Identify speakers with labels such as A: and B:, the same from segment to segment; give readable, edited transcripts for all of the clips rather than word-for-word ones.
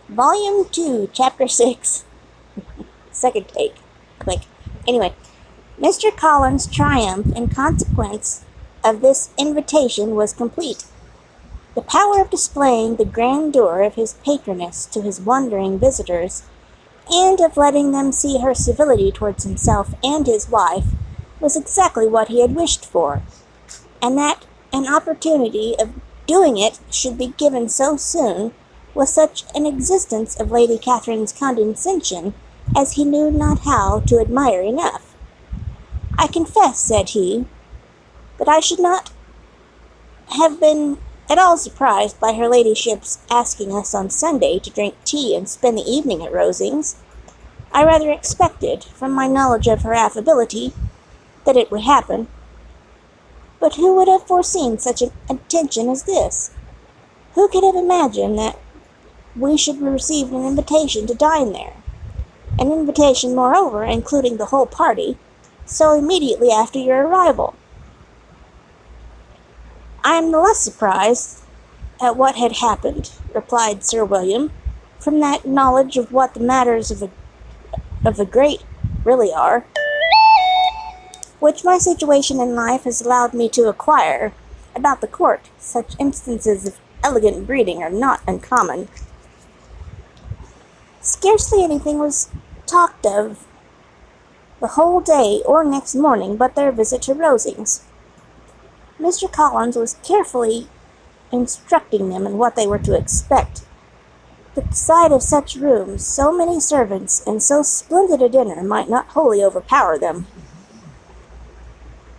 A: Volume 2, Chapter 6. Second take. Quick. Anyway, Mr. Collins' triumph in consequence of this invitation was complete. The power of displaying the grandeur of his patroness to his wondering visitors, and of letting them see her civility towards himself and his wife, was exactly what he had wished for, and that an opportunity of doing it should be given so soon, with such an existence of Lady Catherine's condescension as he knew not how to admire enough. "I confess," said he, "that I should not have been at all surprised by her ladyship's asking us on Sunday to drink tea and spend the evening at Rosings. I rather expected, from my knowledge of her affability, that it would happen. But who would have foreseen such an attention as this? Who could have imagined that we should receive an invitation to dine there? An invitation, moreover, including the whole party, so immediately after your arrival. I am the less surprised at what had happened," replied Sir William, "from that knowledge of what the matters of the great really are, which my situation in life has allowed me to acquire. About the court, such instances of elegant breeding are not uncommon. Scarcely anything was talked of the whole day or next morning but their visit to Rosings. Mr. Collins was carefully instructing them in what they were to expect. The sight of such rooms, so many servants, and so splendid a dinner might not wholly overpower them.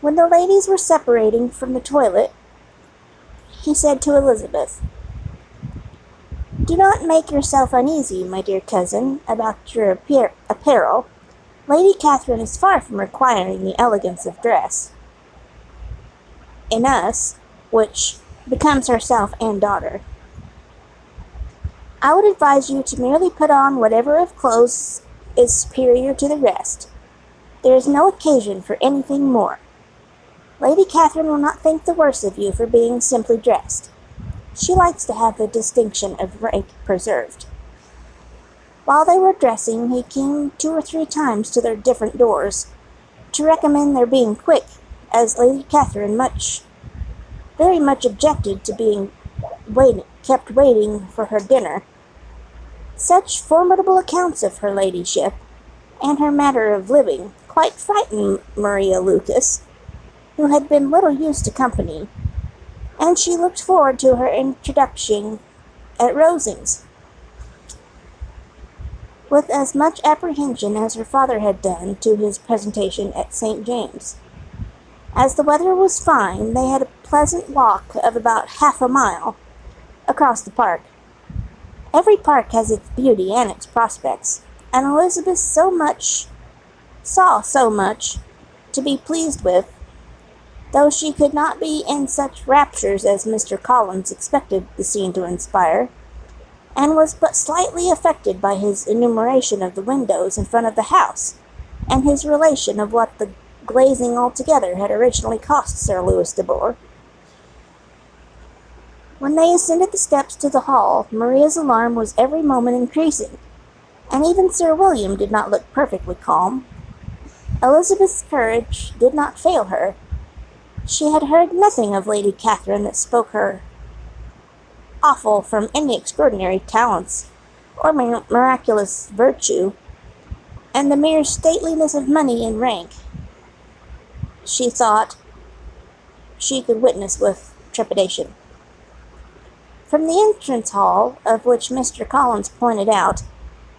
A: When the ladies were separating from the toilet, he said to Elizabeth, "Do not make yourself uneasy, my dear cousin, about your apparel. Lady Catherine is far from requiring the elegance of dress in us, which becomes herself and daughter. I would advise you to merely put on whatever of clothes is superior to the rest. There is no occasion for anything more. Lady Catherine will not think the worse of you for being simply dressed. She likes to have the distinction of rank preserved." While they were dressing, he came 2 or 3 times to their different doors, to recommend their being quick, as Lady Catherine very much objected to being kept waiting for her dinner. Such formidable accounts of her ladyship, and her manner of living, quite frightened Maria Lucas, who had been little used to company, and she looked forward to her introduction at Rosings with as much apprehension as her father had done to his presentation at St. James. As the weather was fine, they had a pleasant walk of about half a mile across the park. Every park has its beauty and its prospects, and Elizabeth saw so much to be pleased with, though she could not be in such raptures as Mr. Collins expected the scene to inspire, and was but slightly affected by his enumeration of the windows in front of the house, and his relation of what the glazing altogether had originally cost Sir Louis de Bourgh. When they ascended the steps to the hall, Maria's alarm was every moment increasing, and even Sir William did not look perfectly calm. Elizabeth's courage did not fail her. She had heard nothing of Lady Catherine that spoke her awful from any extraordinary talents or miraculous virtue, and the mere stateliness of money and rank, she thought, she could witness with trepidation. From the entrance hall, of which Mr. Collins pointed out,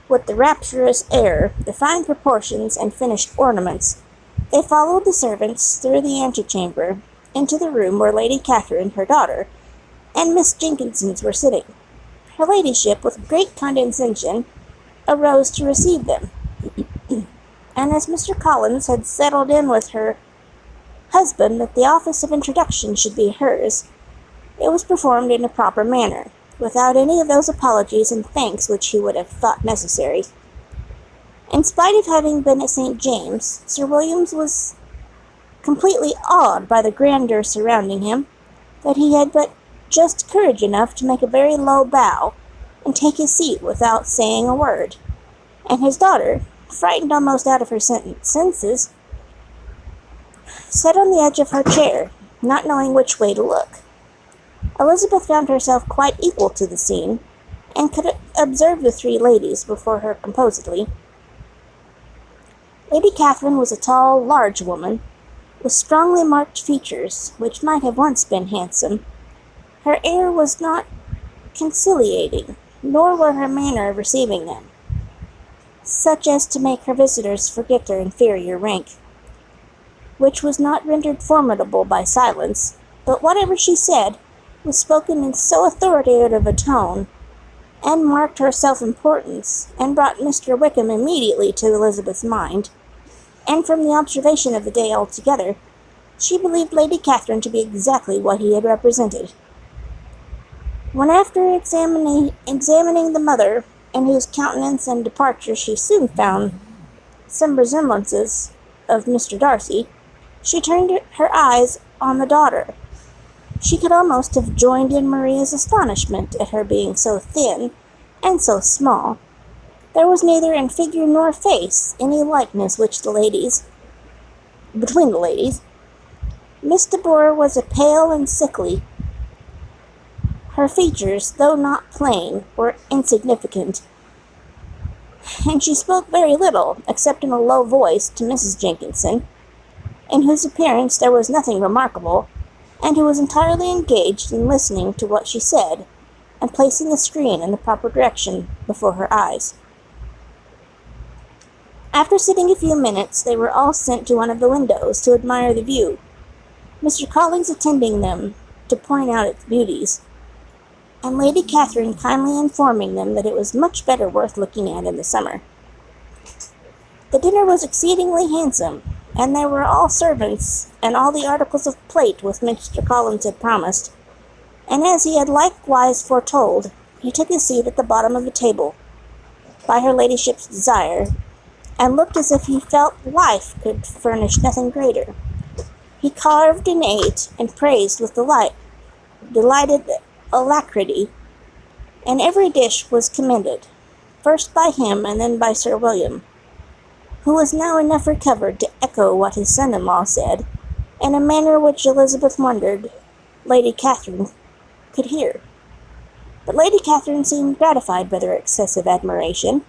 A: with the rapturous air, the fine proportions and finished ornaments, they followed the servants through the antechamber into the room where Lady Catherine, her daughter, and Miss Jenkinsons were sitting. Her ladyship, with great condescension, arose to receive them, and as Mr. Collins had settled in with her husband that the office of introduction should be hers, it was performed in a proper manner, without any of those apologies and thanks which he would have thought necessary. In spite of having been at St. James, Sir William was completely awed by the grandeur surrounding him, that he had but just courage enough to make a very low bow, and take his seat without saying a word, and his daughter, frightened almost out of her senses, sat on the edge of her chair, not knowing which way to look. Elizabeth found herself quite equal to the scene, and could observe the three ladies before her composedly. Lady Catherine was a tall, large woman, with strongly marked features, which might have once been handsome. Her air was not conciliating, nor were her manner of receiving them, such as to make her visitors forget their inferior rank, which was not rendered formidable by silence, but whatever she said was spoken in so authoritative a tone, and marked her self-importance, and brought Mr. Wickham immediately to Elizabeth's mind, and from the observation of the day altogether, she believed Lady Catherine to be exactly what he had represented. When after examining the mother, in whose countenance and departure she soon found some resemblances of Mr. Darcy, she turned her eyes on the daughter. She could almost have joined in Maria's astonishment at her being so thin and so small. There was neither in figure nor face any likeness between the ladies. Miss de Bourgh was pale and sickly. Her features, though not plain, were insignificant, and she spoke very little, except in a low voice, to Mrs. Jenkinson, in whose appearance there was nothing remarkable, and who was entirely engaged in listening to what she said, and placing the screen in the proper direction before her eyes. After sitting a few minutes, they were all sent to one of the windows to admire the view, Mr. Collins attending them to point out its beauties, and Lady Catherine kindly informing them that it was much better worth looking at in the summer. The dinner was exceedingly handsome, and there were all servants and all the articles of plate which Mr. Collins had promised, and as he had likewise foretold, he took his seat at the bottom of the table, by her ladyship's desire, and looked as if he felt life could furnish nothing greater. He carved and ate, and praised with delighted alacrity, and every dish was commended, first by him and then by Sir William, who was now enough recovered to echo what his son-in-law said, in a manner which Elizabeth wondered Lady Catherine could hear. But Lady Catherine seemed gratified by their excessive admiration,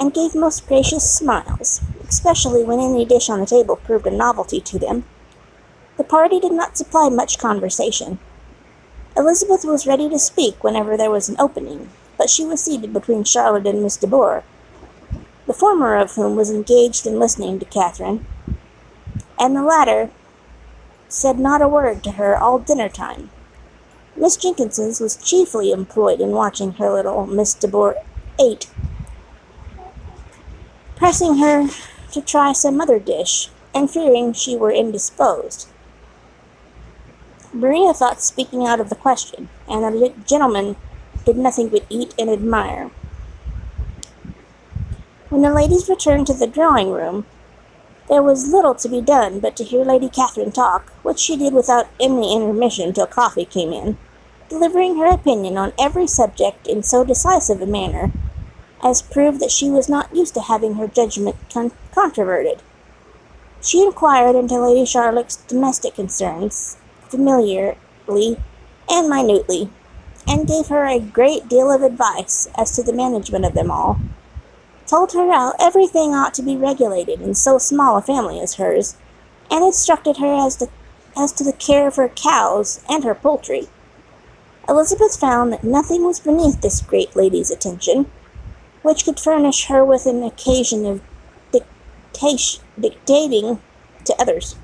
A: and gave most gracious smiles, especially when any dish on the table proved a novelty to them. The party did not supply much conversation. Elizabeth was ready to speak whenever there was an opening, but she was seated between Charlotte and Miss de Bourgh, the former of whom was engaged in listening to Catherine, and the latter said not a word to her all dinner time. Miss Jenkinson was chiefly employed in watching her little Miss de Bourgh eat, pressing her to try some other dish, and fearing she were indisposed. Maria thought speaking out of the question, and the gentleman did nothing but eat and admire. When the ladies returned to the drawing-room, there was little to be done but to hear Lady Catherine talk, which she did without any intermission till coffee came in, delivering her opinion on every subject in so decisive a manner as proved that she was not used to having her judgment controverted. She inquired into Lady Charlotte's domestic concerns, familiarly and minutely, and gave her a great deal of advice as to the management of them all, told her how everything ought to be regulated in so small a family as hers, and instructed her as to the care of her cows and her poultry. Elizabeth found that nothing was beneath this great lady's attention, which could furnish her with an occasion of dictating to others.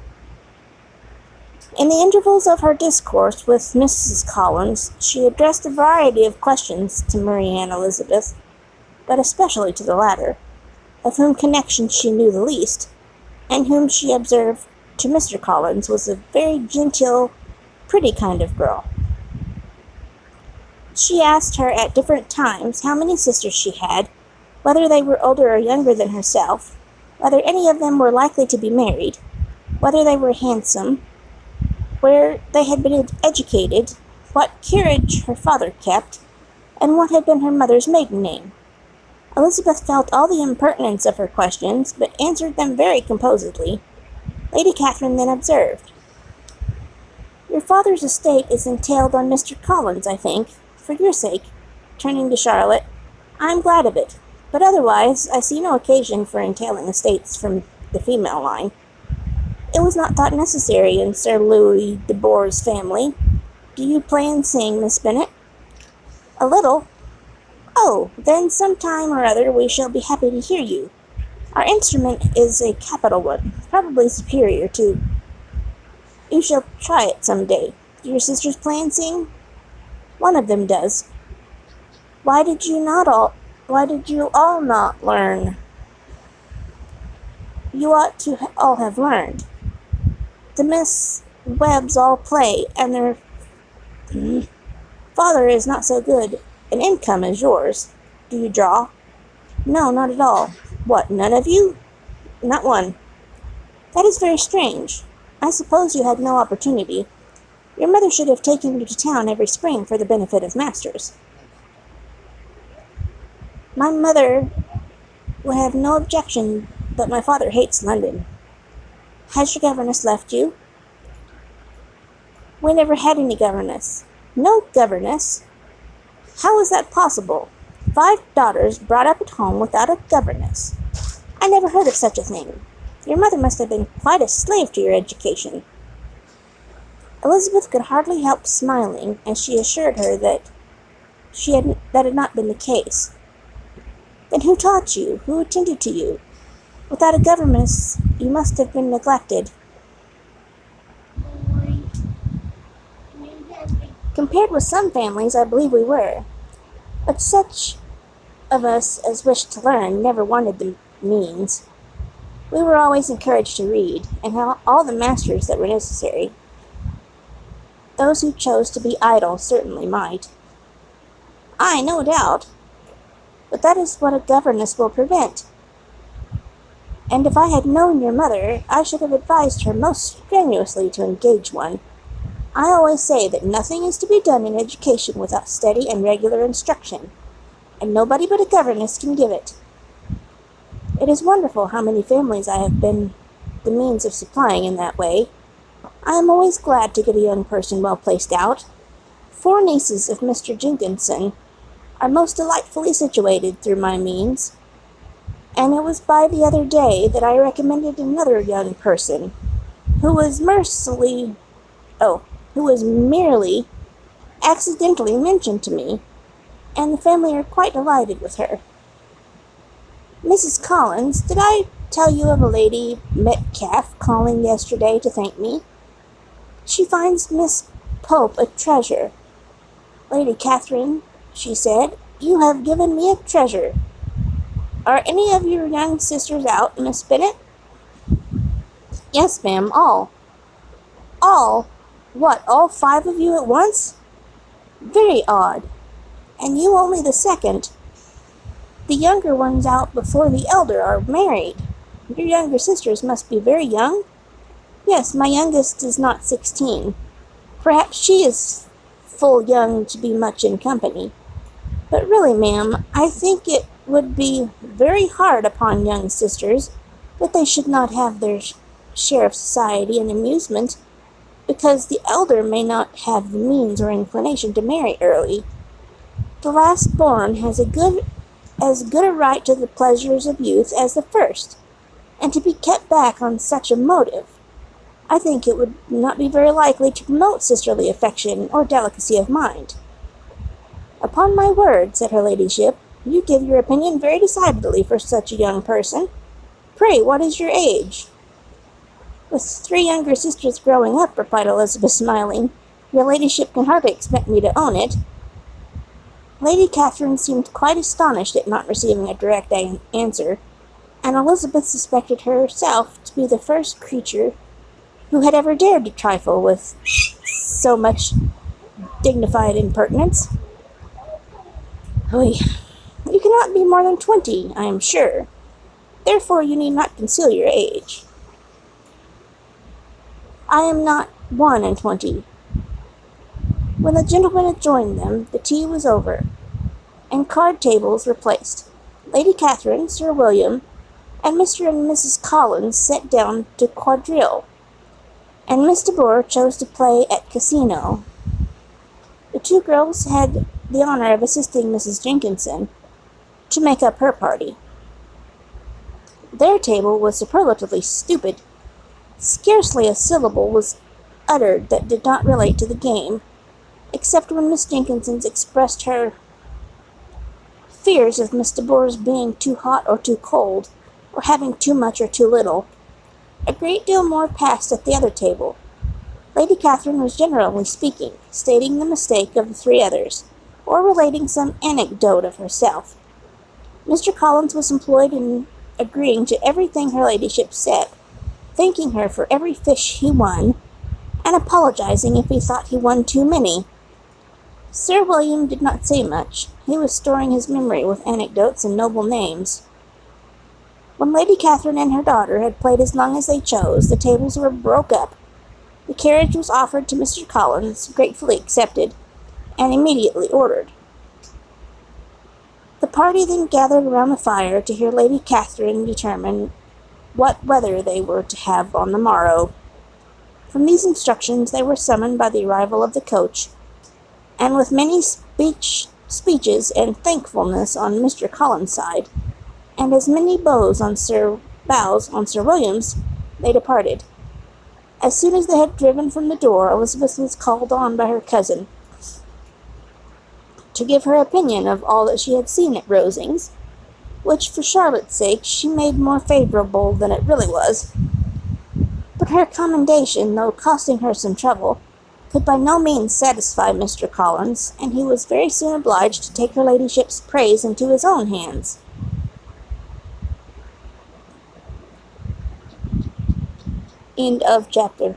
A: In the intervals of her discourse with Mrs. Collins, she addressed a variety of questions to Maria and Elizabeth, but especially to the latter, of whom connection she knew the least, and whom she observed to Mr. Collins was a very genteel, pretty kind of girl. She asked her at different times how many sisters she had, whether they were older or younger than herself, whether any of them were likely to be married, whether they were handsome, where they had been educated, what carriage her father kept, and what had been her mother's maiden name. Elizabeth felt all the impertinence of her questions, but answered them very composedly. Lady Catherine then observed, "Your father's estate is entailed on Mr. Collins, I think. For your sake," turning to Charlotte, "I am glad of it, but otherwise I see no occasion for entailing estates from the female line. It was not thought necessary in Sir Louis de Bourgh's family. Do you play and sing, Miss Bennet?" "A little." "Oh, then some time or other we shall be happy to hear you. Our instrument is a capital one, probably superior to. You shall try it some day. Do your sisters play and sing?" "One of them does." Why did you all not learn?" "You ought to all have learned. The Miss Webbs all play, and their father is not so good an income as yours. Do you draw?" "No, not at all." "What, none of you?" "Not one." "That is very strange. I suppose you had no opportunity. Your mother should have taken you to town every spring for the benefit of masters." "My mother would have no objection, but my father hates London." "Has your governess left you?" "We never had any governess." "No governess? How is that possible? 5 daughters brought up at home without a governess? I never heard of such a thing. Your mother must have been quite a slave to your education." Elizabeth could hardly help smiling as she assured her that had not been the case. "Then who taught you? Who attended to you? Without a governess, you must have been neglected." "Compared with some families, I believe we were. But such of us as wished to learn never wanted the means. We were always encouraged to read, and had all the masters that were necessary. Those who chose to be idle certainly might." "Aye, no doubt. But that is what a governess will prevent. And if I had known your mother, I should have advised her most strenuously to engage one. I always say that nothing is to be done in education without steady and regular instruction, and nobody but a governess can give it. It is wonderful how many families I have been the means of supplying in that way. I am always glad to get a young person well placed out. 4 nieces of Mr. Jenkinson are most delightfully situated through my means, and it was by the other day that I recommended another young person, who was merely accidentally mentioned to me, and the family are quite delighted with her. Mrs. Collins, did I tell you of a Lady Metcalfe calling yesterday to thank me? She finds Miss Pope a treasure. 'Lady Catherine,' she said, 'you have given me a treasure. Are any of your young sisters out, Miss Bennet?' 'Yes, ma'am, all.' 'All? What, all 5 of you at once? Very odd. And you only the second. The younger ones out before the elder are married. Your younger sisters must be very young?' 'Yes, my youngest is not 16. Perhaps she is full young to be much in company. But really, ma'am, I think it would be very hard upon young sisters that they should not have their share of society and amusement, because the elder may not have the means or inclination to marry early. The last born has as good a right to the pleasures of youth as the first, and to be kept back on such a motive, I think it would not be very likely to promote sisterly affection or delicacy of mind.' 'Upon my word,' said her ladyship, 'you give your opinion very decidedly for such a young person. Pray, what is your age?' 'With 3 younger sisters growing up,' replied Elizabeth, smiling, 'your ladyship can hardly expect me to own it.' Lady Catherine seemed quite astonished at not receiving a direct answer, and Elizabeth suspected herself to be the first creature who had ever dared to trifle with so much dignified impertinence. "You cannot be more than 20, I am sure. Therefore you need not conceal your age." "I am not 21. When the gentlemen had joined them, the tea was over, and card tables were placed. Lady Catherine, Sir William, and Mr. and Mrs. Collins sat down to quadrille, and Miss de Bourgh chose to play at casino. The two girls had the honor of assisting Mrs. Jenkinson to make up her party. Their table was superlatively stupid. Scarcely a syllable was uttered that did not relate to the game, except when Miss Jenkinson expressed her fears of Miss de Bourgh's being too hot or too cold, or having too much or too little. A great deal more passed at the other table. Lady Catherine was generally speaking, stating the mistake of the three others, or relating some anecdote of herself. Mr. Collins was employed in agreeing to everything her ladyship said, thanking her for every fish he won, and apologizing if he thought he won too many. Sir William did not say much. He was storing his memory with anecdotes and noble names. When Lady Catherine and her daughter had played as long as they chose, the tables were broke up. The carriage was offered to Mr. Collins, gratefully accepted, and immediately ordered. The party then gathered around the fire to hear Lady Catherine determine what weather they were to have on the morrow. From these instructions they were summoned by the arrival of the coach, and with many speeches and thankfulness on Mr. Collins' side, and as many bows on Sir William's, they departed. As soon as they had driven from the door, Elizabeth was called on by her cousin to give her opinion of all that she had seen at Rosings, which for Charlotte's sake she made more favourable than it really was. But her commendation, though costing her some trouble, could by no means satisfy Mr. Collins, and he was very soon obliged to take her ladyship's praise into his own hands. End of chapter.